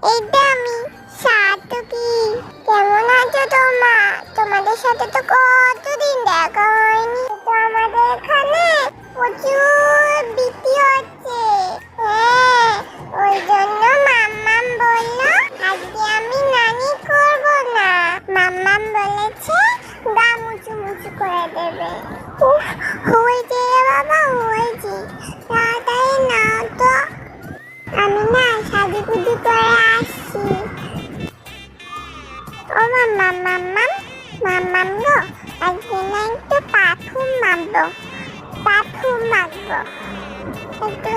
এই তো আমি সাতকি। কেমন আছো তোমরা? তোমাদের সাথে তো কতদিন দেখা হয়নি। তো আমাদের এখানে প্রচুর বৃষ্টি হচ্ছে। হ্যাঁ, ওই জন্য মাম্মাম বললো আজকে আমি নানি করব না। মাম্মাম বলেছে গা মুচু মুচু করে দেবে। উফ, হয়েছে রে বাবা, হয়েছে। তাড়াতাড়ি না তো, আমি না সাজুগুজু করে আসছি। ও মাম্মাম মাম্মাম মাম্মাম গো, আজকে না একটু পারফিউম মাখবো। একটু